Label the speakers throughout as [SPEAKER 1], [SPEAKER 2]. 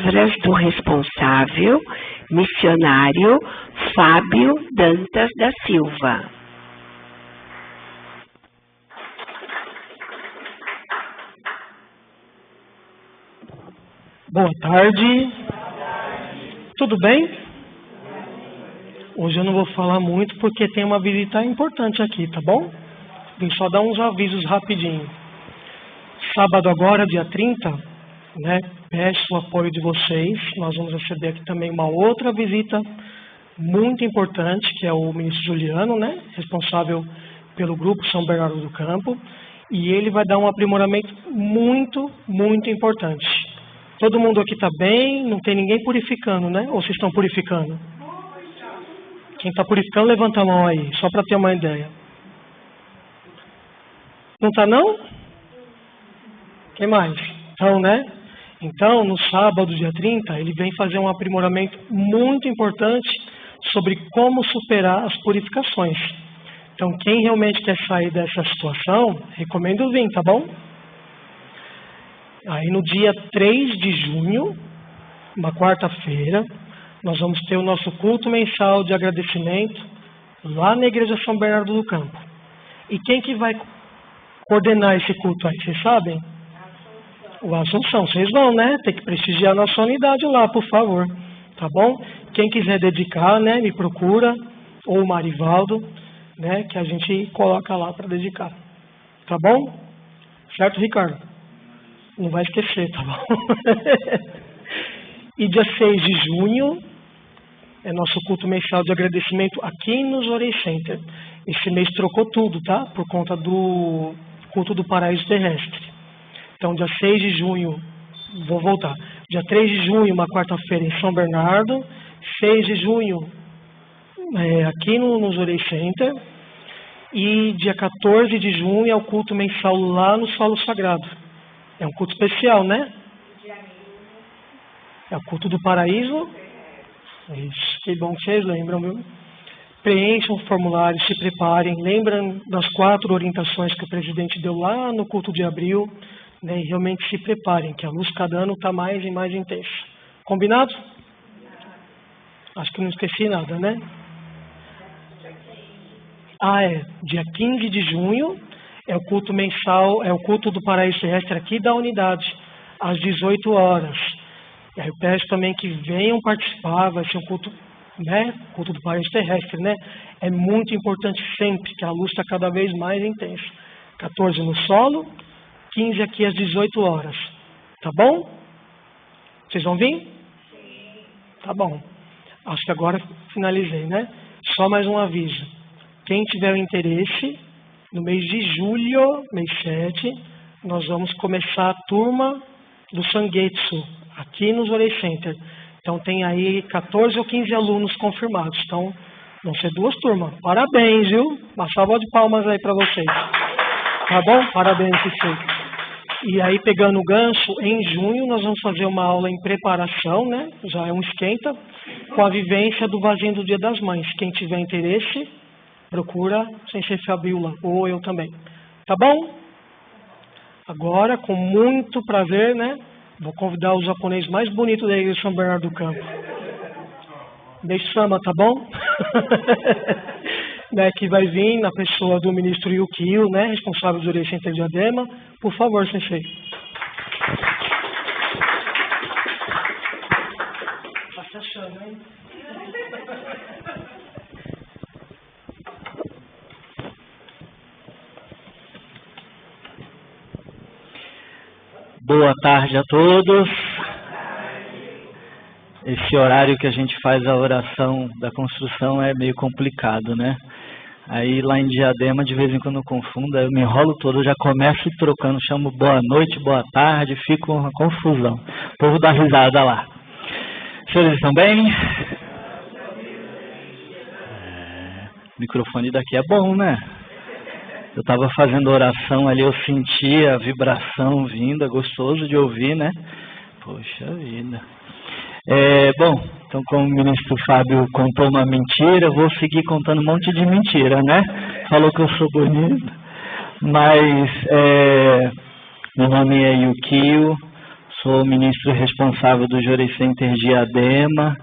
[SPEAKER 1] palavras do responsável, missionário Fábio Dantas da Silva.
[SPEAKER 2] Boa tarde. Tudo bem? Hoje eu não vou falar muito porque tem uma visita importante aqui, tá bom? Vim só dar uns avisos rapidinho. Sábado agora, dia 30, né? Peço o apoio de vocês. Nós vamos receber aqui também uma outra visita muito importante, que é o ministro Juliano, né? Responsável pelo grupo São Bernardo do Campo. E ele vai dar um aprimoramento muito, muito importante. Todo mundo aqui está bem, não tem ninguém purificando, né? Ou vocês estão purificando? Quem está purificando, levanta a mão aí, só para ter uma ideia. Não está não? Quem mais? Então, né? Então, no sábado, dia 30, ele vem fazer um aprimoramento muito importante sobre como superar as purificações. Então, quem realmente quer sair dessa situação, recomendo vir, tá bom? Aí no dia 3 de junho, uma quarta-feira, nós vamos ter o nosso culto mensal de agradecimento lá na Igreja São Bernardo do Campo. E quem que vai coordenar esse culto aí, vocês sabem? O Assunção. Vocês vão, né? Tem que prestigiar a nossa unidade lá, por favor. Tá bom? Quem quiser dedicar, né? Me procura, ou o Marivaldo, né? Que a gente coloca lá para dedicar. Tá bom? Certo, Ricardo? Não vai esquecer, tá bom? E dia 6 de junho é nosso culto mensal de agradecimento aqui no Zorei Center. Esse mês trocou tudo, tá? Por conta do culto do paraíso terrestre. Então, dia 6 de junho, vou voltar. Dia 3 de junho, uma quarta-feira em São Bernardo. 6 de junho, aqui no Zorei Center. E dia 14 de junho é o culto mensal lá no Solo Sagrado. É um culto especial, né? É o culto do paraíso. Isso, que bom que vocês lembram, viu? Preencham o formulário, se preparem. Lembram das 4 orientações que o presidente deu lá no culto de abril. Né? E realmente se preparem, que a luz cada ano está mais e mais intensa. Combinado? Acho que não esqueci nada, né? Dia 15 de junho. É o culto mensal, é o culto do paraíso terrestre aqui da unidade, às 18 horas. E aí eu peço também que venham participar, vai ser um culto, né? Culto do paraíso terrestre, né? É muito importante sempre, que a luz está cada vez mais intensa. 14 no solo, 15 aqui às 18 horas. Tá bom? Vocês vão vir? Sim. Tá bom. Acho que agora finalizei, né? Só mais um aviso. Quem tiver interesse, no mês de julho, mês 7, nós vamos começar a turma do Sangetsu, aqui no Zorei Center. Então tem aí 14 ou 15 alunos confirmados. Então vão ser 2 turmas. Parabéns, viu? Uma salva de palmas aí para vocês. Tá bom? Parabéns, vocês. E aí, pegando o gancho, em junho nós vamos fazer uma aula em preparação, né? Já é um esquenta, com a vivência do Vazinho do Dia das Mães. Quem tiver interesse, procura Sensei Fabiola, ou eu também. Tá bom? Agora, com muito prazer, né? Vou convidar os japoneses mais bonitos da Igreja de São Bernardo do Campo. Deixe-sama, tá bom? Né, que vai vir na pessoa do ministro Yukio, né? Responsável do Zorei Center de Diadema. Por favor, Sensei. Tá se achando, hein?
[SPEAKER 3] Boa tarde a todos. Esse horário que a gente faz a oração da construção é meio complicado, né? Aí lá em Diadema, de vez em quando eu confundo, eu me enrolo todo, eu já começo trocando, chamo boa noite, boa tarde, fico uma confusão. O povo dá risada lá. Os senhores estão bem? O microfone daqui é bom, né? Eu estava fazendo oração ali, eu senti a vibração vindo, é gostoso de ouvir, né? Poxa vida. Bom, então como o ministro Fábio contou uma mentira, eu vou seguir contando um monte de mentira, né? Falou que eu sou bonito, mas meu nome é Yukio, Sou ministro responsável do Jury Center Diadema,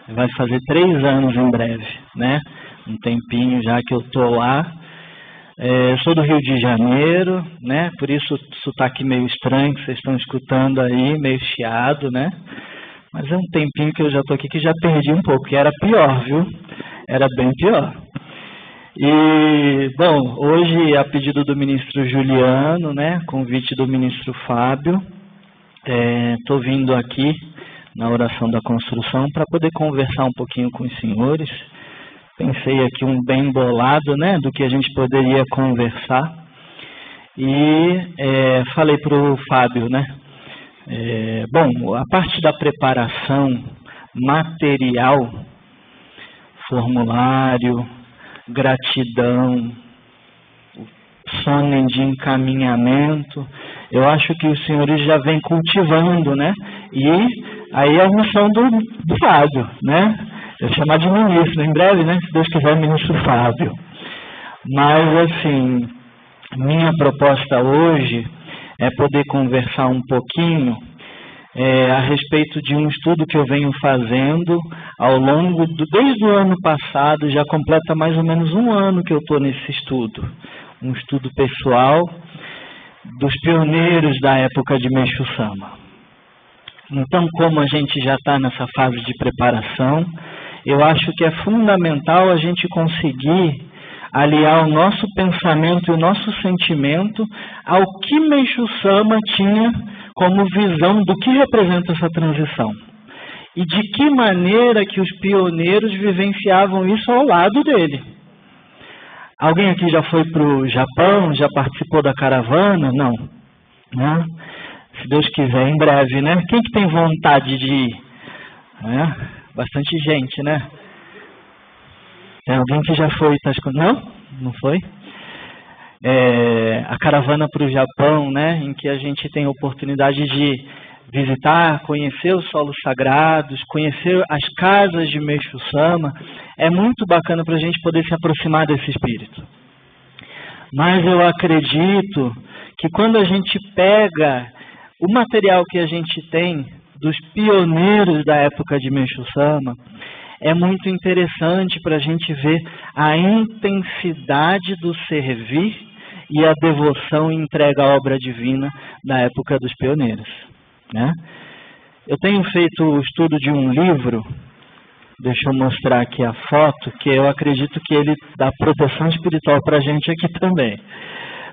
[SPEAKER 3] vai fazer 3 anos em breve, né? Um tempinho já que eu estou lá. Sou do Rio de Janeiro, né? Por isso o sotaque meio estranho que vocês estão escutando aí, meio chiado, né? Mas é um tempinho que eu já estou aqui que já perdi um pouco, que era pior, viu? Era bem pior. E, bom, hoje, a pedido do ministro Juliano, né, convite do ministro Fábio, estou vindo aqui na oração da construção para poder conversar um pouquinho com os senhores. Pensei aqui um bem bolado, né, do que a gente poderia conversar. E falei para o Fábio, né, bom, a parte da preparação material, formulário, gratidão, sono de encaminhamento, eu acho que os senhores já vêm cultivando, né? E aí é a missão do Fábio, né? Eu vou chamar de ministro em breve, né? Se Deus quiser, ministro Fábio. Mas, assim, minha proposta hoje é poder conversar um pouquinho a respeito de um estudo que eu venho fazendo ao longo desde o ano passado, já completa mais ou menos 1 ano que eu estou nesse estudo. Um estudo pessoal dos pioneiros da época de Meixo Sama. Então, como a gente já está nessa fase de preparação, eu acho que é fundamental a gente conseguir aliar o nosso pensamento e o nosso sentimento ao que Meixo Sama tinha como visão do que representa essa transição. E de que maneira que os pioneiros vivenciavam isso ao lado dele. Alguém aqui já foi para o Japão? Já participou da caravana? Não. Né? Se Deus quiser, em breve, né? Quem que tem vontade de ir? Bastante gente, né? Tem alguém que já foi? Não? Não foi? A caravana para o Japão, né, em que a gente tem a oportunidade de visitar, conhecer os solos sagrados, conhecer as casas de Meixo Sama, é muito bacana para a gente poder se aproximar desse espírito. Mas eu acredito que quando a gente pega o material que a gente tem dos pioneiros da época de Meixo Sama, é muito interessante para a gente ver a intensidade do servir e a devoção e entrega à obra divina da época dos pioneiros. Né? Eu tenho feito o estudo de um livro, deixa eu mostrar aqui a foto, que eu acredito que ele dá proteção espiritual para a gente aqui também.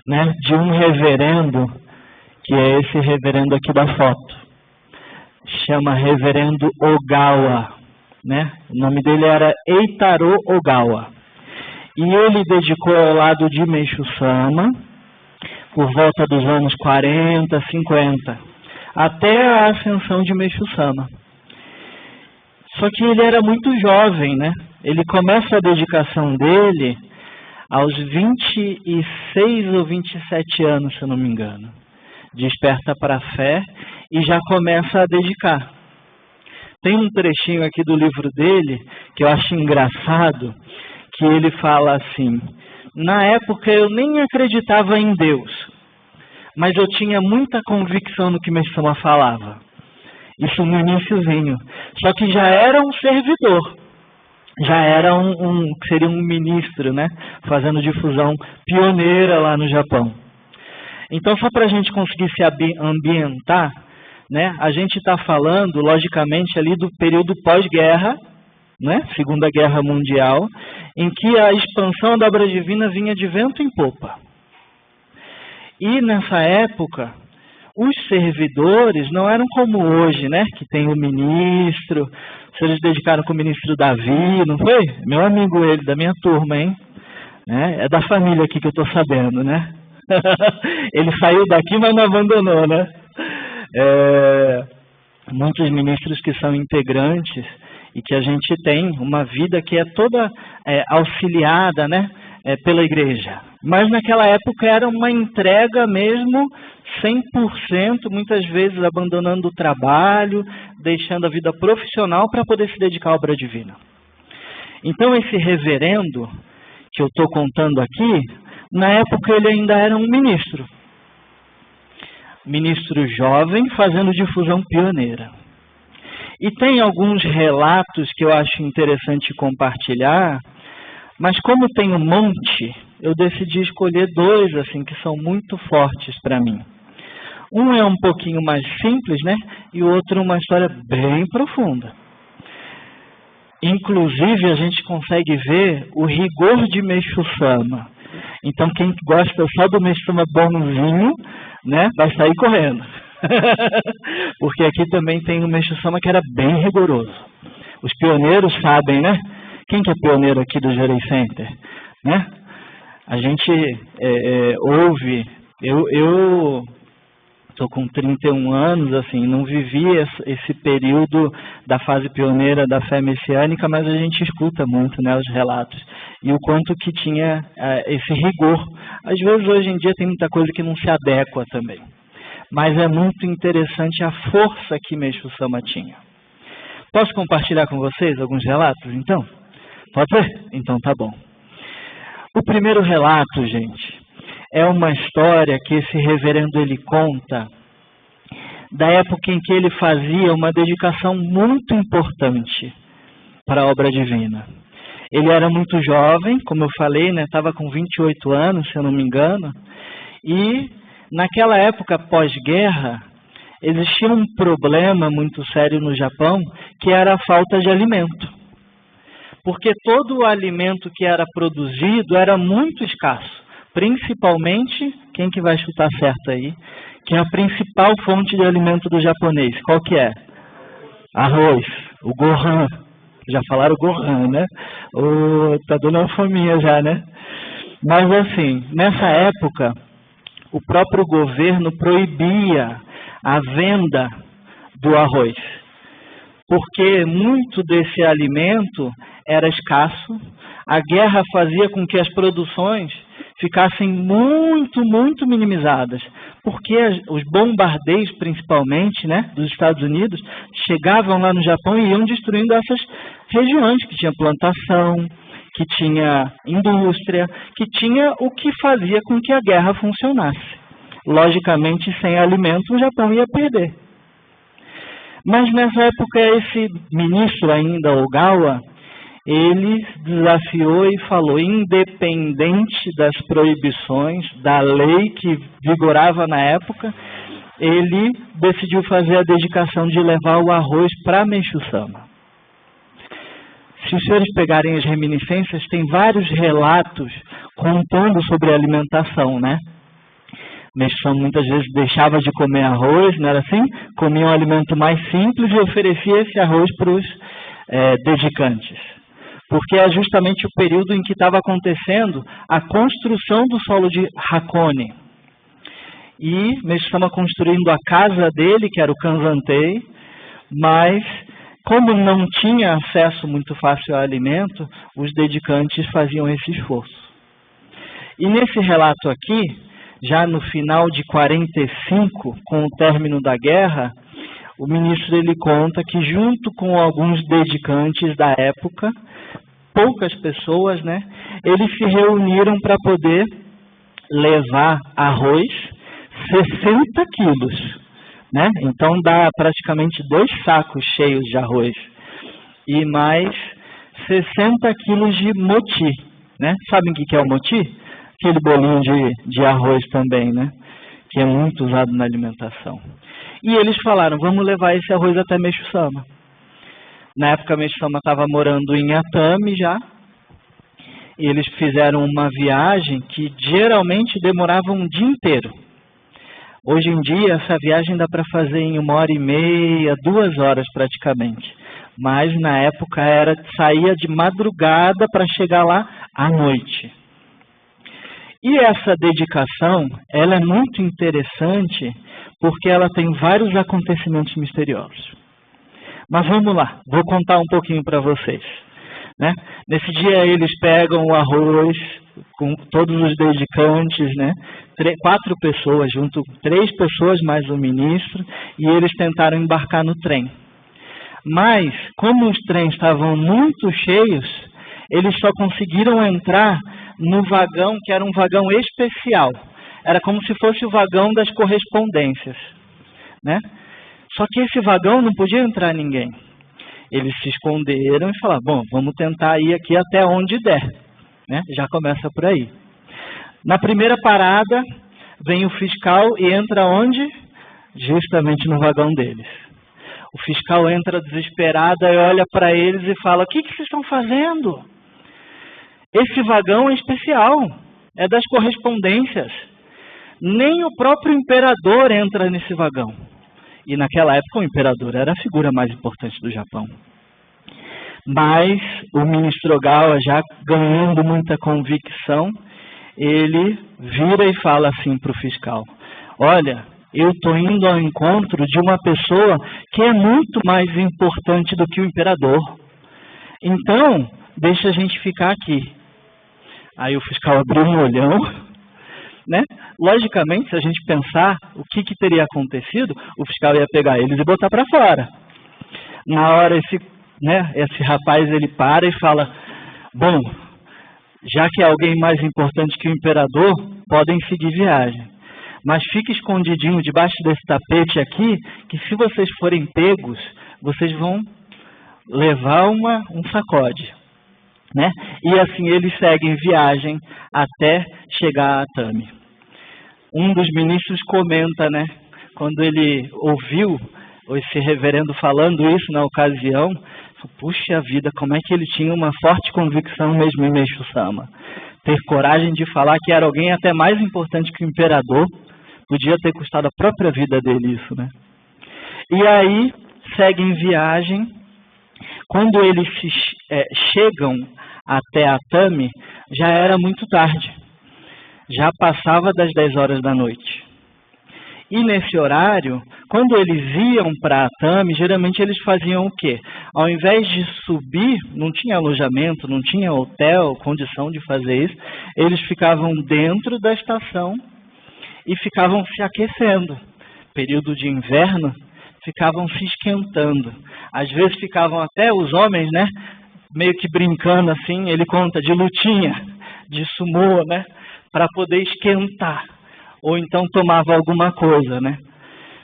[SPEAKER 3] Né? De um reverendo, que é esse reverendo aqui da foto. Chama Reverendo Ogawa. Né? O nome dele era Eitarô Ogawa. E ele dedicou ao lado de Meixo Sama, por volta dos anos 40, 50, até a ascensão de Meixo Sama. Só que ele era muito jovem, né? Ele começa a dedicação dele aos 26 ou 27 anos, se eu não me engano. Desperta para a fé e já começa a dedicar. Tem um trechinho aqui do livro dele que eu acho engraçado, que ele fala assim: na época eu nem acreditava em Deus, mas eu tinha muita convicção no que Meixo Sama falava. Isso no iniciozinho. Só que já era um servidor, já era seria um ministro, né? Fazendo difusão pioneira lá no Japão. Então, só para a gente conseguir se ambientar, né? A gente está falando, logicamente, ali do período pós-guerra, né? Segunda Guerra Mundial, em que a expansão da obra divina vinha de vento em popa. E nessa época, os servidores não eram como hoje, né? Que tem o ministro, vocês dedicaram com o ministro Davi, não foi? Meu amigo ele, da minha turma, hein? Né? É da família aqui que eu estou sabendo, né? Ele saiu daqui, mas não abandonou, né? Muitos ministros que são integrantes e que a gente tem uma vida que é toda auxiliada, né, pela igreja. Mas naquela época era uma entrega mesmo 100%, muitas vezes abandonando o trabalho, deixando a vida profissional para poder se dedicar à obra divina. Então esse reverendo que eu estou contando aqui, na época ele ainda era um ministro. ministro jovem fazendo difusão pioneira. E tem alguns relatos que eu acho interessante compartilhar, mas como tem um monte, eu decidi escolher 2 assim, que são muito fortes para mim. Um é um pouquinho mais simples, né? E o outro uma história bem profunda. Inclusive, a gente consegue ver o rigor de Meixo Sama. Então, quem gosta só do Meixo Sama bonzinho, né, vai sair correndo. Porque aqui também tem um Meixo Sama que era bem rigoroso. Os pioneiros sabem, né? Quem que é pioneiro aqui do Gerei Center? Né? A gente ouve... Eu estou com 31 anos, assim, não vivi esse período da fase pioneira da fé messiânica, mas a gente escuta muito, né, os relatos. E o quanto que tinha esse rigor. Às vezes, hoje em dia, tem muita coisa que não se adequa também. Mas é muito interessante a força que Meixo Sama tinha. Posso compartilhar com vocês alguns relatos, então? Pode ser? Então tá bom. O primeiro relato, gente, é uma história que esse reverendo ele conta da época em que ele fazia uma dedicação muito importante para a obra divina. Ele era muito jovem, como eu falei, né? Estava com 28 anos, se eu não me engano, e naquela época pós-guerra existia um problema muito sério no Japão, que era a falta de alimento. Porque todo o alimento que era produzido era muito escasso. Principalmente, quem que vai chutar certo aí? Que é a principal fonte de alimento do japonês. Qual que é? Arroz, o gohan. Já falaram gohan, né? Tá dando uma fominha já, né? Mas assim, nessa época, o próprio governo proibia a venda do arroz. Porque muito desse alimento era escasso. A guerra fazia com que as produções ficassem muito minimizadas, porque os bombardeios, principalmente, né, dos Estados Unidos, chegavam lá no Japão e iam destruindo essas regiões que tinha plantação, que tinha indústria, que tinha o que fazia com que a guerra funcionasse. Logicamente, sem alimento, o Japão ia perder. Mas nessa época, esse ministro ainda, Ogawa, ele desafiou e falou, independente das proibições, da lei que vigorava na época, ele decidiu fazer a dedicação de levar o arroz para Meixo Sama. Se os senhores pegarem as reminiscências, tem vários relatos contando sobre a alimentação, né? Meixo Sama muitas vezes deixava de comer arroz, não era assim? Comia um alimento mais simples e oferecia esse arroz para os dedicantes. Porque é justamente o período em que estava acontecendo a construção do solo de Hakone. E Meixo Sama construindo a casa dele, que era o Kanzantei, mas como não tinha acesso muito fácil ao alimento, os dedicantes faziam esse esforço. E nesse relato aqui, já no final de 45, com o término da guerra, o ministro ele conta que junto com alguns dedicantes da época, poucas pessoas, né, eles se reuniram para poder levar arroz 60 quilos, né? Então dá praticamente 2 sacos cheios de arroz e mais 60 quilos de moti, né? Sabem o que é o moti? Aquele bolinho de arroz também, né? Que é muito usado na alimentação. E eles falaram, vamos levar esse arroz até Meixo Sama. Na época, Meixo Sama estava morando em Atami já. E eles fizeram uma viagem que geralmente demorava um dia inteiro. Hoje em dia, essa viagem dá para fazer em 1h30, 2 horas praticamente. Mas na época saía de madrugada para chegar lá à noite. E essa dedicação, ela é muito interessante porque ela tem vários acontecimentos misteriosos. Mas vamos lá, vou contar um pouquinho para vocês. Né? Nesse dia eles pegam o arroz com todos os dedicantes, né? 4 pessoas, 3 pessoas mais o ministro, e eles tentaram embarcar no trem. Mas, como os trens estavam muito cheios, eles só conseguiram entrar no vagão, que era um vagão especial. era como se fosse o vagão das correspondências, né? Só que esse vagão não podia entrar ninguém. Eles se esconderam e falaram, bom, vamos tentar ir aqui até onde der, né? Já começa por aí. Na primeira parada, vem o fiscal e entra onde? Justamente no vagão deles. O fiscal entra desesperado e olha para eles e fala, o que vocês estão fazendo? Esse vagão é especial, é das correspondências. Nem o próprio imperador entra nesse vagão. E naquela época o imperador era a figura mais importante do Japão. Mas o ministro Ogawa, já ganhando muita convicção, ele vira e fala assim para o fiscal, olha, eu estou indo ao encontro de uma pessoa que é muito mais importante do que o imperador. Então, deixa a gente ficar aqui. Aí o fiscal abriu um olhão, né? Logicamente, se a gente pensar o que teria acontecido, o fiscal ia pegar eles e botar para fora. Na hora, esse rapaz ele para e fala, bom, já que é alguém mais importante que o imperador, podem seguir viagem. Mas fique escondidinho debaixo desse tapete aqui, que se vocês forem pegos, vocês vão levar um sacode, né? E assim eles seguem viagem até chegar a Atami. Um dos ministros comenta, né? Quando ele ouviu esse reverendo falando isso na ocasião, puxa vida, como é que ele tinha uma forte convicção mesmo em Meishu-sama. Ter coragem de falar que era alguém até mais importante que o imperador, podia ter custado a própria vida dele isso, né? E aí, seguem viagem. Quando eles chegam até Atami, já era muito tarde. Já passava das 10 horas da noite. E nesse horário, quando eles iam para Atami, geralmente eles faziam o quê? Ao invés de subir, não tinha alojamento, não tinha hotel, condição de fazer isso, eles ficavam dentro da estação e ficavam se aquecendo. Período de inverno, ficavam se esquentando. Às vezes ficavam até os homens, né, meio que brincando assim, ele conta, de lutinha, de sumô, né, para poder esquentar. Ou então tomava alguma coisa, né?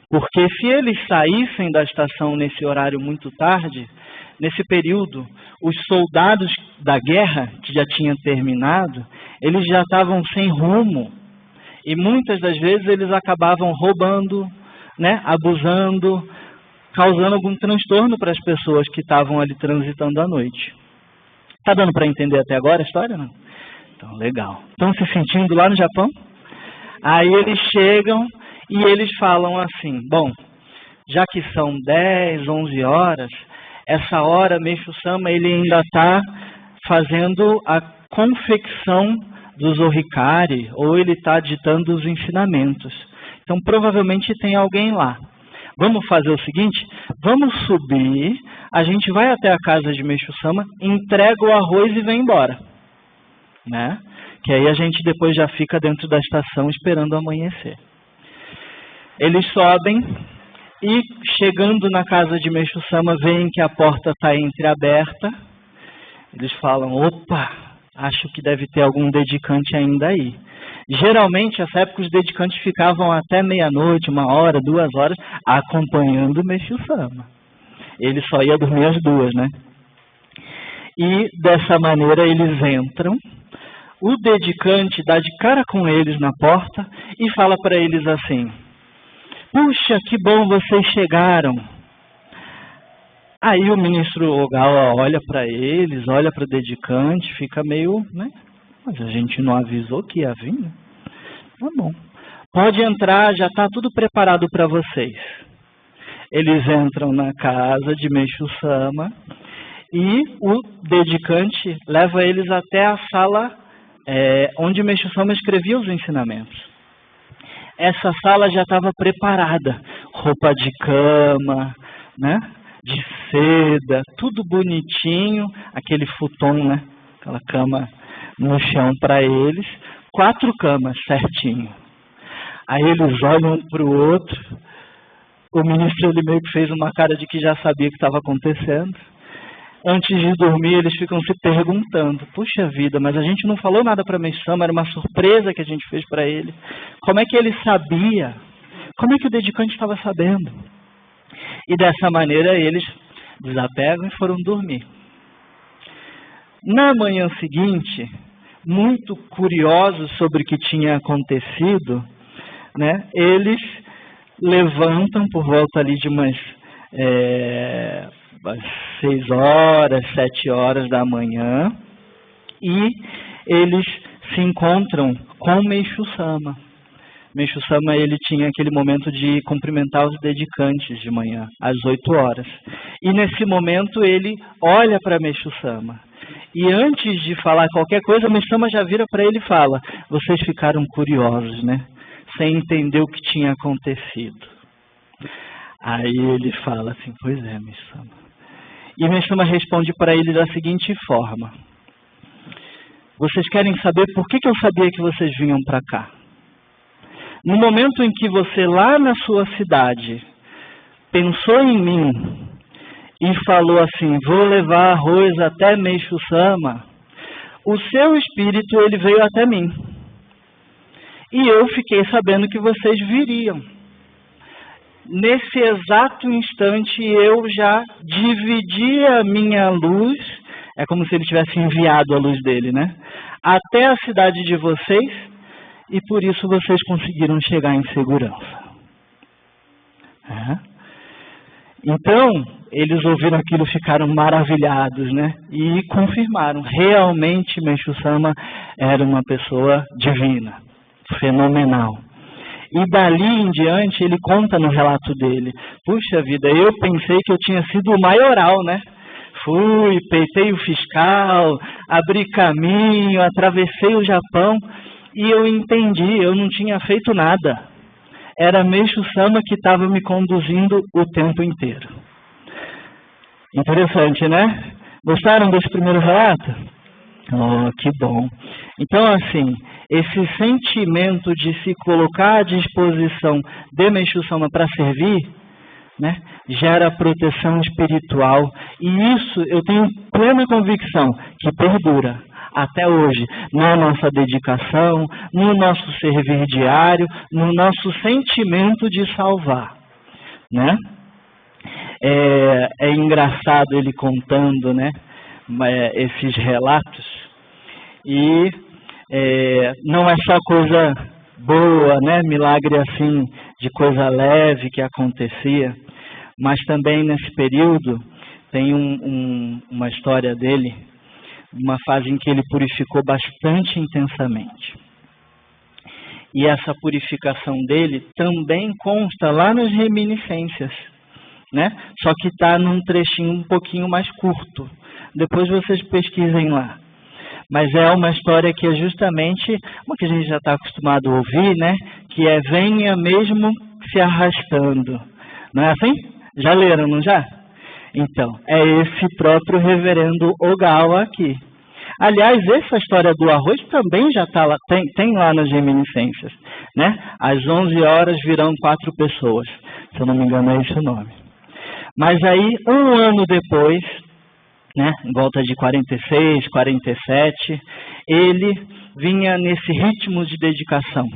[SPEAKER 3] Porque se eles saíssem da estação nesse horário muito tarde, nesse período, os soldados da guerra, que já tinha terminado, eles já estavam sem rumo. E muitas das vezes eles acabavam roubando, né, abusando, causando algum transtorno para as pessoas que estavam ali transitando à noite. Está dando para entender até agora a história, não? Então, legal. Estão se sentindo lá no Japão? Aí eles chegam e eles falam assim, bom, já que são 10, 11 horas, essa hora Meishu-sama ele ainda está fazendo a confecção dos orikari, ou ele está ditando os ensinamentos. Então provavelmente tem alguém lá. Vamos fazer o seguinte, vamos subir, a gente vai até a casa de Meishu-sama, entrega o arroz e vem embora, né? Que aí a gente depois já fica dentro da estação esperando amanhecer. Eles sobem e chegando na casa de Meishu-sama, veem que a porta está entreaberta. Eles falam, opa, acho que deve ter algum dedicante ainda aí. Geralmente, nessa época, os dedicantes ficavam até meia-noite, 1 hora, 2 horas, acompanhando o Meishu-sama. Ele só ia dormir às 2, né? E dessa maneira eles entram. O dedicante dá de cara com eles na porta e fala para eles assim, puxa, que bom vocês chegaram. Aí o ministro Ogawa olha para eles, olha para o dedicante, fica meio, né? Mas a gente não avisou que ia vir, né? Tá bom. Pode entrar, já está tudo preparado para vocês. Eles entram na casa de Meishu-sama e o dedicante leva eles até a sala onde Meishu-sama escrevia os ensinamentos. Essa sala já estava preparada, roupa de cama, né, de seda, tudo bonitinho, aquele futon, né, aquela cama no chão para eles, 4 camas certinho. Aí eles olham um para o outro, o ministro ele meio que fez uma cara de que já sabia o que estava acontecendo. antes de dormir, eles ficam se perguntando, puxa vida, mas a gente não falou nada para Meixo Sama, era uma surpresa que a gente fez para ele. Como é que ele sabia? Como é que o dedicante estava sabendo? E dessa maneira eles desapegam e foram dormir. Na manhã seguinte, muito curiosos sobre o que tinha acontecido, né, eles levantam por volta ali de umas 6 horas, 7 horas da manhã, e eles se encontram com Meixo Sama. Meixo Sama, ele tinha aquele momento de cumprimentar os dedicantes de manhã, às 8 horas. E nesse momento ele olha para Meixo Sama. E antes de falar qualquer coisa, Meixo Sama já vira para ele e fala, vocês ficaram curiosos, né? Sem entender o que tinha acontecido. Aí ele fala assim, pois é, Meixo Sama. E Meixo Sama responde para ele da seguinte forma, vocês querem saber por que eu sabia que vocês vinham para cá? No momento em que você lá na sua cidade pensou em mim e falou assim, vou levar arroz até Meixo Sama, o seu espírito ele veio até mim. E eu fiquei sabendo que vocês viriam. Nesse exato instante eu já dividi a minha luz, é como se ele tivesse enviado a luz dele, né? Até a cidade de vocês, e por isso vocês conseguiram chegar em segurança. Então, eles ouviram aquilo, ficaram maravilhados, né? E confirmaram, realmente Meixo Sama era uma pessoa divina, fenomenal. E dali em diante, ele conta no relato dele, puxa vida, eu pensei que eu tinha sido o maioral, né? Fui, peitei o fiscal, abri caminho, atravessei o Japão, e eu entendi, eu não tinha feito nada. Era Meixo Sama que estava me conduzindo o tempo inteiro. Interessante, né? Gostaram desse primeiro relato? Oh, que bom. Então, assim, esse sentimento de se colocar à disposição de Meixo Sama para servir, né, gera proteção espiritual. E isso eu tenho plena convicção que perdura até hoje, na nossa dedicação, no nosso servir diário, no nosso sentimento de salvar, né? É engraçado ele contando, né, esses relatos, e não é só coisa boa, né, milagre assim, de coisa leve que acontecia, mas também nesse período tem uma história dele, uma fase em que ele purificou bastante intensamente. E essa purificação dele também consta lá nas reminiscências, né? Só que está num trechinho um pouquinho mais curto. Depois vocês pesquisem lá. Mas é uma história que é justamente uma que a gente já está acostumado a ouvir, né? Que é venha mesmo se arrastando. Não é assim? Já leram, não já? Então, é esse próprio reverendo Ogawa aqui. Aliás, essa história do arroz também já está lá, tem lá nas reminiscências, né? Às 11 horas virão 4 pessoas, se eu não me engano é esse o nome. Mas aí, um ano depois, né, em volta de 46, 47, ele vinha nesse ritmo de dedicação.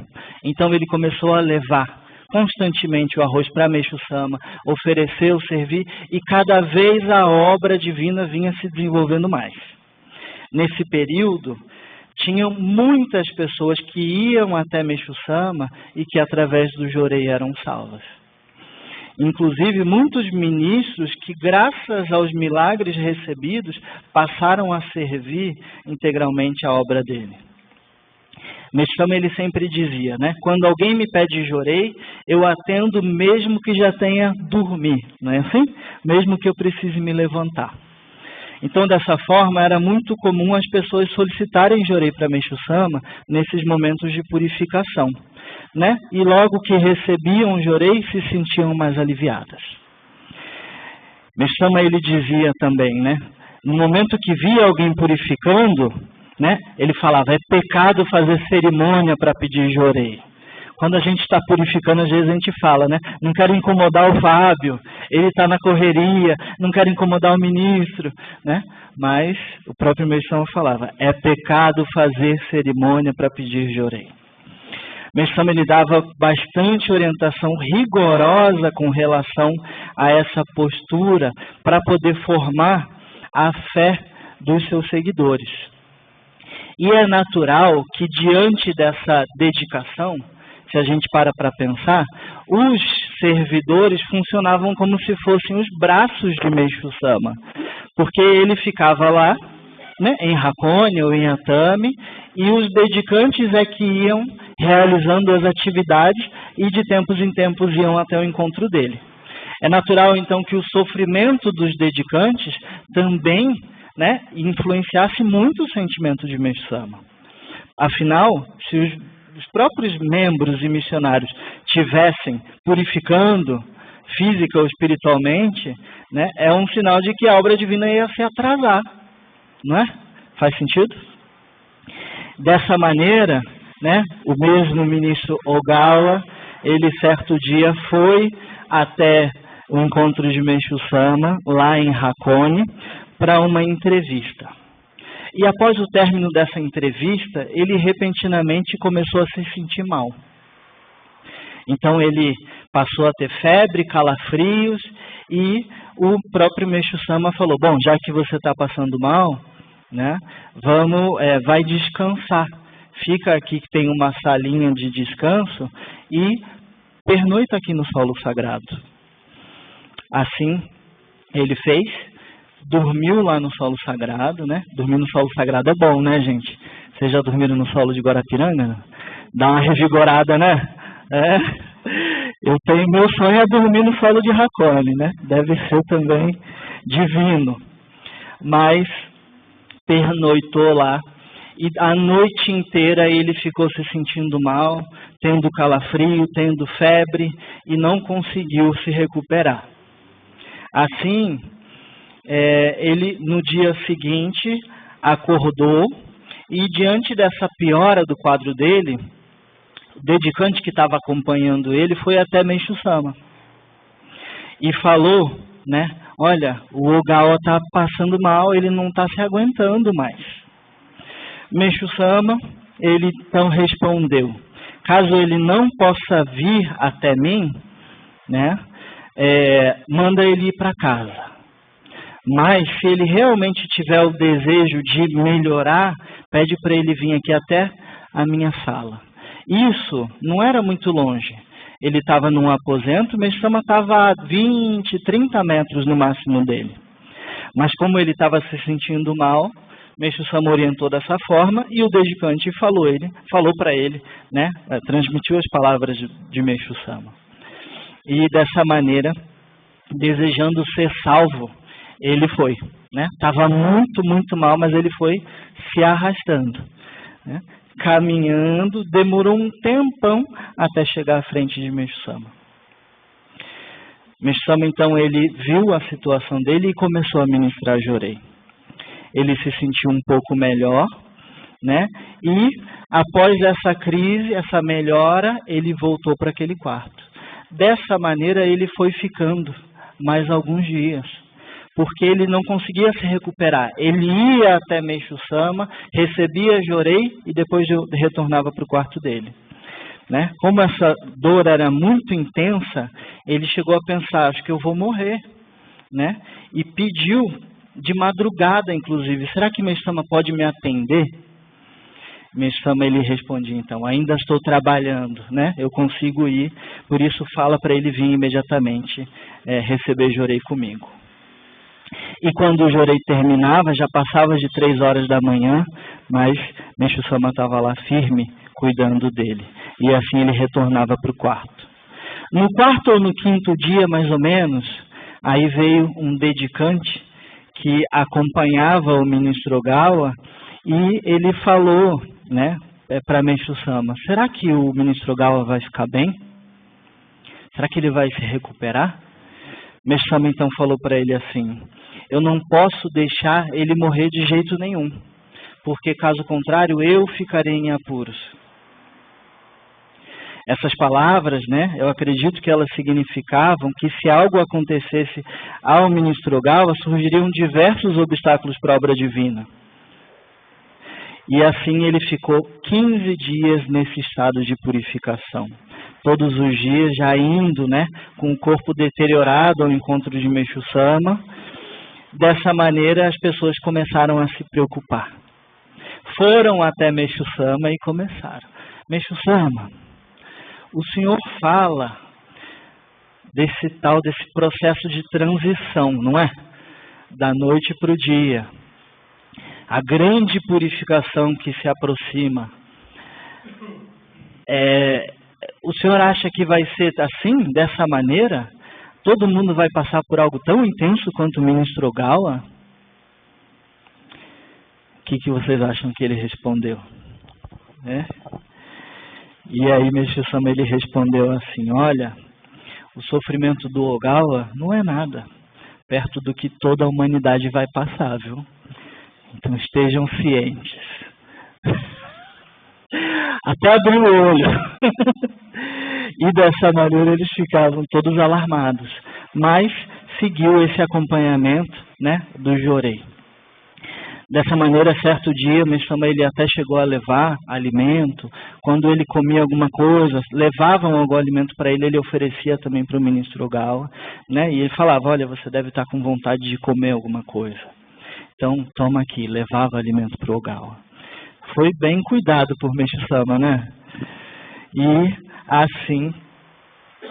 [SPEAKER 3] Então ele começou a levar constantemente o arroz para Meixo Sama, ofereceu, servir, e cada vez a obra divina vinha se desenvolvendo mais. Nesse período, tinham muitas pessoas que iam até Meixo Sama e que através do Jorei eram salvas. Inclusive, muitos ministros que, graças aos milagres recebidos, passaram a servir integralmente a obra dele. Meixo Sama, ele sempre dizia, né? Quando alguém me pede Jorei, eu atendo mesmo que já tenha dormido, não é assim? Mesmo que eu precise me levantar. Então, dessa forma, era muito comum as pessoas solicitarem Jorei para Meixo Sama nesses momentos de purificação, né? E logo que recebiam Jorei, se sentiam mais aliviadas. Meixo Sama, ele dizia também, né? No momento que via alguém purificando, né, ele falava, é pecado fazer cerimônia para pedir Jorei. Quando a gente está purificando, às vezes a gente fala, né? Não quero incomodar o Fábio, ele está na correria, não quer incomodar o ministro, né? Mas o próprio Meixo Sama falava, é pecado fazer cerimônia para pedir jorei. Meixo Sama ele dava bastante orientação rigorosa com relação a essa postura para poder formar a fé dos seus seguidores. E é natural que diante dessa dedicação, se a gente para pensar, os servidores funcionavam como se fossem os braços de Meixo Sama, porque ele ficava lá, né, em Hakone ou em Atami, e os dedicantes é que iam realizando as atividades e de tempos em tempos iam até o encontro dele. É natural então que o sofrimento dos dedicantes também, né, influenciasse muito o sentimento de Meixo Sama. Afinal, se os próprios membros e missionários tivessem purificando física ou espiritualmente, né, é um sinal de que a obra divina ia se atrasar, não é? Faz sentido? Dessa maneira, né, o mesmo ministro Ogawa, ele certo dia foi até o encontro de Meixo Sama, lá em Hakone, para uma entrevista. E após o término dessa entrevista, ele repentinamente começou a se sentir mal. Então ele passou a ter febre, calafrios, e o próprio Meixo Sama falou, bom, já que você está passando mal, né, vai descansar. Fica aqui que tem uma salinha de descanso e pernoita aqui no solo sagrado. Assim, ele fez, dormiu lá no solo sagrado, né? Dormir no solo sagrado é bom, né, gente? Vocês já dormiram no solo de Guarapiranga? Dá uma revigorada, né? Meu sonho é dormir no solo de Hakone, né? Deve ser também divino. Mas pernoitou lá e a noite inteira ele ficou se sentindo mal, tendo calafrio, tendo febre e não conseguiu se recuperar. Assim, ele no dia seguinte acordou e diante dessa piora do quadro dele, o dedicante que estava acompanhando ele foi até Meixo Sama e falou, né, olha, o Ogawa está passando mal, ele não está se aguentando mais. Meixo Sama, ele então respondeu, caso ele não possa vir até mim, né, manda ele ir para casa. Mas se ele realmente tiver o desejo de melhorar, pede para ele vir aqui até a minha sala. Isso não era muito longe. Ele estava num aposento, Meixo Sama estava a 20, 30 metros no máximo dele. Mas como ele estava se sentindo mal, Meixo Sama orientou dessa forma e o dedicante falou para ele, né, transmitiu as palavras de Meixo Sama. E dessa maneira, desejando ser salvo, ele foi, né? Estava muito, muito mal, mas ele foi se arrastando, né? Caminhando, demorou um tempão até chegar à frente de Meixo Sama. Meixo Sama, então, ele viu a situação dele e começou a ministrar jorei. Ele se sentiu um pouco melhor, né? E após essa crise, essa melhora, ele voltou para aquele quarto. Dessa maneira, ele foi ficando mais alguns dias, porque ele não conseguia se recuperar. Ele ia até Meixo Sama, recebia jorei e depois retornava para o quarto dele, né? Como essa dor era muito intensa, ele chegou a pensar, acho que eu vou morrer, né? E pediu de madrugada, inclusive, será que Meixo Sama pode me atender? Meixo Sama, ele respondia, então, ainda estou trabalhando, né? Eu consigo ir, por isso fala para ele vir imediatamente receber jorei comigo. E quando o jorei terminava, já passava de 3 horas da manhã, mas Meixo Sama estava lá firme, cuidando dele. E assim ele retornava para o quarto. No quarto ou no quinto dia, mais ou menos, aí veio um dedicante que acompanhava o ministro Ogawa e ele falou, né, para Meixo Sama, será que o ministro Ogawa vai ficar bem? Será que ele vai se recuperar? Meixo Sama então falou para ele assim, eu não posso deixar ele morrer de jeito nenhum, porque caso contrário eu ficarei em apuros. Essas palavras, né, eu acredito que elas significavam que se algo acontecesse ao ministro Ogawa, surgiriam diversos obstáculos para a obra divina. E assim ele ficou 15 dias nesse estado de purificação. Todos os dias já indo, né, com o corpo deteriorado ao encontro de Meixo Sama. Dessa maneira as pessoas começaram a se preocupar. Foram até Meixo Sama e começaram. Meixo Sama, o senhor fala desse processo de transição, não é? Da noite para o dia. A grande purificação que se aproxima. O senhor acha que vai ser assim, dessa maneira? Todo mundo vai passar por algo tão intenso quanto o ministro Ogawa? O que vocês acham que ele respondeu? E aí Meixo Sama ele respondeu assim, olha, o sofrimento do Ogawa não é nada, perto do que toda a humanidade vai passar, viu? Então estejam cientes. Até abrir o olho. E dessa maneira eles ficavam todos alarmados. Mas seguiu esse acompanhamento, né, do Jorei. Dessa maneira, certo dia, Meixo Sama ele até chegou a levar alimento. Quando ele comia alguma coisa, levavam algum alimento para ele, ele oferecia também para o ministro Ogawa, né? E ele falava, olha, você deve estar com vontade de comer alguma coisa. Então, toma aqui, levava alimento para o Ogawa. Foi bem cuidado por Meixo Sama, né? E assim,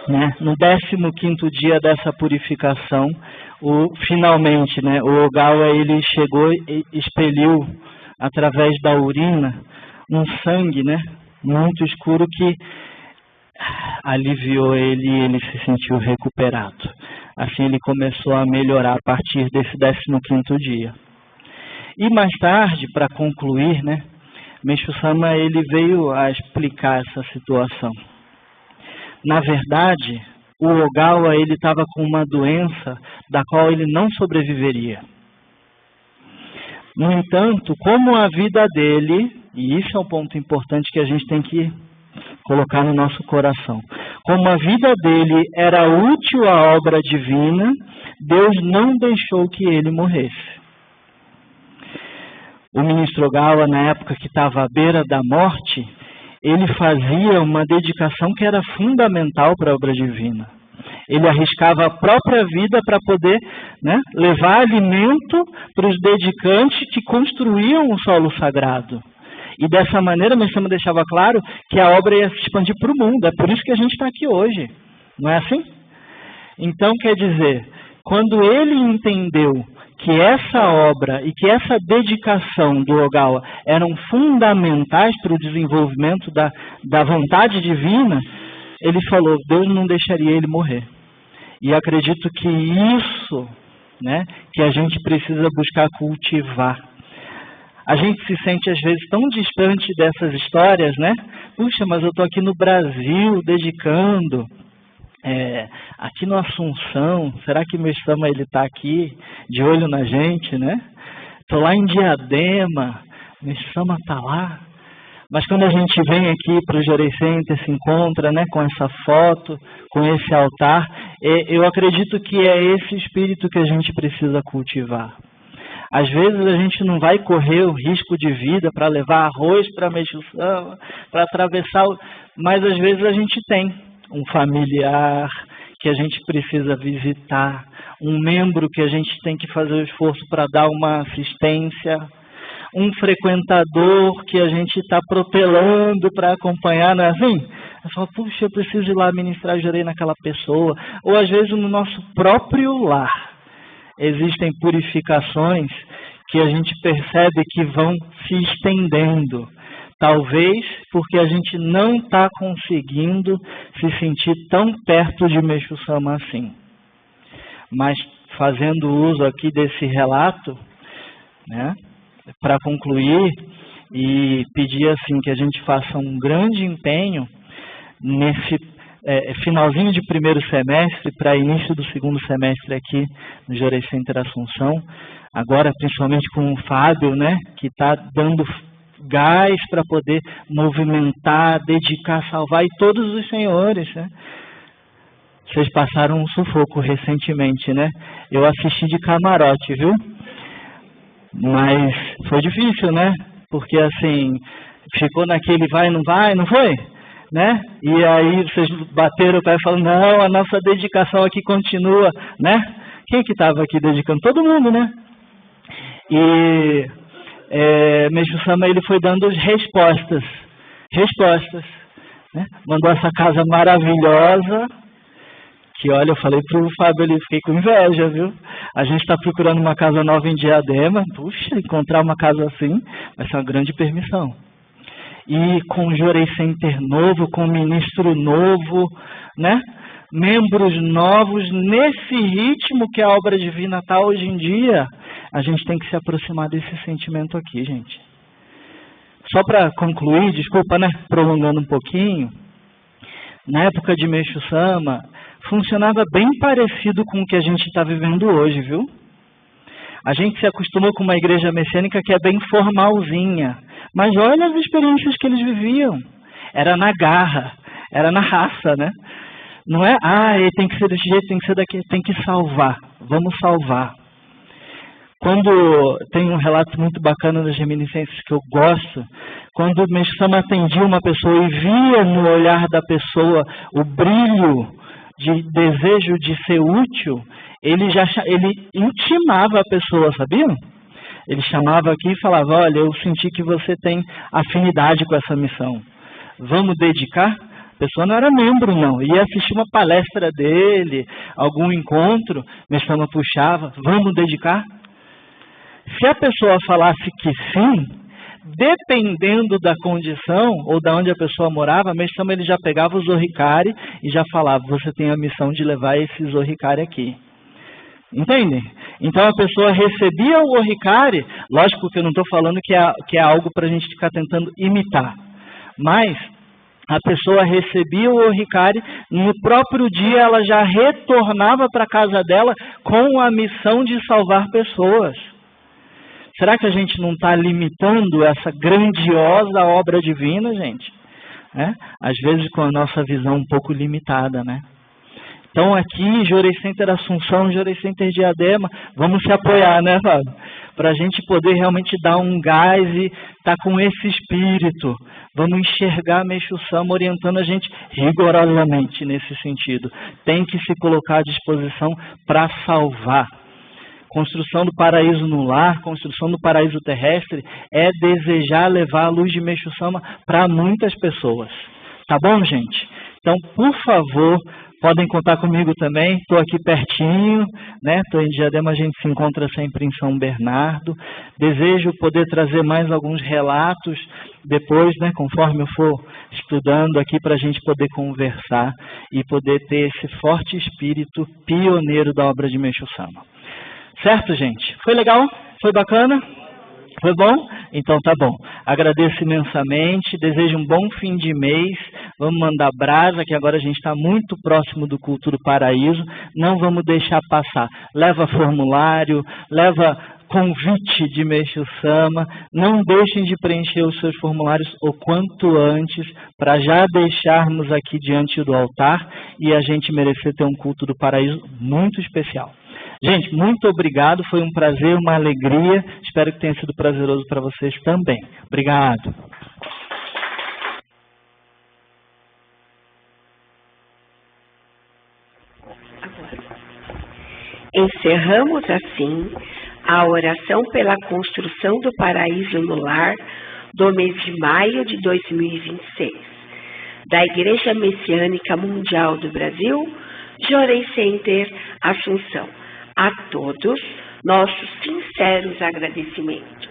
[SPEAKER 3] né, no 15º dia dessa purificação, finalmente, né, o Ogawa ele chegou e expeliu através da urina um sangue, né, muito escuro que aliviou ele e ele se sentiu recuperado. Assim ele começou a melhorar a partir desse 15º dia. E mais tarde, para concluir, né, Meixo Sama ele veio a explicar essa situação. Na verdade, o Ogawa ele estava com uma doença da qual ele não sobreviveria. No entanto, como a vida dele, e isso é um ponto importante que a gente tem que colocar no nosso coração, como a vida dele era útil à obra divina, Deus não deixou que ele morresse. O ministro Ogawa, na época que estava à beira da morte, ele fazia uma dedicação que era fundamental para a obra divina. Ele arriscava a própria vida para poder, né, levar alimento para os dedicantes que construíam o solo sagrado. E dessa maneira, Meixo Sama deixava claro que a obra ia se expandir para o mundo. É por isso que a gente está aqui hoje. Não é assim? Então, quer dizer, quando ele entendeu que essa obra e que essa dedicação do Ogawa eram fundamentais para o desenvolvimento da vontade divina, ele falou, Deus não deixaria ele morrer. E acredito que isso, né, que a gente precisa buscar cultivar. A gente se sente às vezes tão distante dessas histórias, né? Puxa, mas eu estou aqui no Brasil dedicando. Aqui no Assunção, será que Meixo Sama ele está aqui de olho na gente, né? Estou lá em Diadema, Meixo Sama está lá. Mas quando a gente vem aqui para o Jorei Center, se encontra, né, com essa foto, com esse altar, eu acredito que é esse espírito que a gente precisa cultivar. Às vezes a gente não vai correr o risco de vida para levar arroz para Meixo Sama, para atravessar, mas às vezes a gente tem um familiar que a gente precisa visitar, um membro que a gente tem que fazer o esforço para dar uma assistência, um frequentador que a gente está protelando para acompanhar, não é assim? Eu falo, puxa, eu preciso ir lá ministrar Jorei naquela pessoa. Ou às vezes no nosso próprio lar existem purificações que a gente percebe que vão se estendendo. Talvez porque a gente não está conseguindo se sentir tão perto de Meixo Sama assim. Mas fazendo uso aqui desse relato, né, para concluir e pedir assim que a gente faça um grande empenho nesse finalzinho de primeiro semestre para início do segundo semestre aqui no Jorei Center Assunção, agora principalmente com o Fábio, né, que está dando gás para poder movimentar, dedicar, salvar, e todos os senhores, né? Vocês passaram um sufoco recentemente, né? Eu assisti de camarote, viu? Mas foi difícil, né? Porque assim, ficou naquele vai, não foi? Né? E aí vocês bateram o pé e falaram, não, a nossa dedicação aqui continua, né? Quem que estava aqui dedicando? Todo mundo, né? E Meixo Sama, ele foi dando respostas, né? Mandou essa casa maravilhosa, que olha, eu falei pro Fábio, ele fiquei com inveja, viu? A gente está procurando uma casa nova em Diadema, puxa, encontrar uma casa assim vai ser uma grande permissão. E com Jorei Center novo, com ministro novo, né? Membros novos, nesse ritmo que a obra divina está hoje em dia, a gente tem que se aproximar desse sentimento aqui, gente. Só para concluir, desculpa, né? Prolongando um pouquinho, na época de Meixo Sama, funcionava bem parecido com o que a gente está vivendo hoje, viu? A gente se acostumou com uma igreja messiânica que é bem formalzinha, mas olha as experiências que eles viviam. Era na garra, era na raça, né? Não é, tem que ser desse jeito, tem que ser daquele, tem que salvar, vamos salvar. Quando tem um relato muito bacana das reminiscências que eu gosto, quando o Meixo Sama atendia uma pessoa e via no olhar da pessoa o brilho de desejo de ser útil, ele intimava a pessoa, sabiam? Ele chamava aqui e falava, olha, eu senti que você tem afinidade com essa missão. Vamos dedicar? A pessoa não era membro, não. Ia assistir uma palestra dele, algum encontro, Meixo Sama puxava, vamos dedicar? Se a pessoa falasse que sim, dependendo da condição ou da onde a pessoa morava, Meixo Sama ele já pegava o Zohikari e já falava, você tem a missão de levar esse Zohikari aqui. Entendem? Então a pessoa recebia o Zohikari, lógico que eu não estou falando que é algo para a gente ficar tentando imitar, mas a pessoa recebia o Zohikari, no próprio dia ela já retornava para a casa dela com a missão de salvar pessoas. Será que a gente não está limitando essa grandiosa obra divina, gente? Às vezes com a nossa visão um pouco limitada, né? Então aqui, Jorei Center Assunção, Jorei Center Diadema, vamos se apoiar, né, Fábio? Para a gente poder realmente dar um gás e estar com esse espírito. Vamos enxergar Meixo Sama orientando a gente rigorosamente nesse sentido. Tem que se colocar à disposição para salvar. Construção do paraíso no lar, construção do paraíso terrestre, é desejar levar a luz de Meixo Sama para muitas pessoas. Tá bom, gente? Então, por favor, podem contar comigo também, estou aqui pertinho, né? Estou em Diadema, a gente se encontra sempre em São Bernardo. Desejo poder trazer mais alguns relatos depois, né? Conforme eu for estudando aqui, para a gente poder conversar e poder ter esse forte espírito pioneiro da obra de Meixo Sama. Certo, gente? Foi legal? Foi bacana? Foi bom? Então tá bom. Agradeço imensamente, desejo um bom fim de mês. Vamos mandar brasa, que agora a gente está muito próximo do Culto do Paraíso. Não vamos deixar passar. Leva formulário, leva convite de Meixo Sama. Não deixem de preencher os seus formulários o quanto antes, para já deixarmos aqui diante do altar e a gente merecer ter um Culto do Paraíso muito especial. Gente, muito obrigado, foi um prazer, uma alegria, espero que tenha sido prazeroso para vocês também. Obrigado.
[SPEAKER 1] Encerramos assim a oração pela construção do paraíso no lar do mês de maio de 2026, da Igreja Messiânica Mundial do Brasil, Jorei Center Assunção. A todos, nossos sinceros agradecimentos.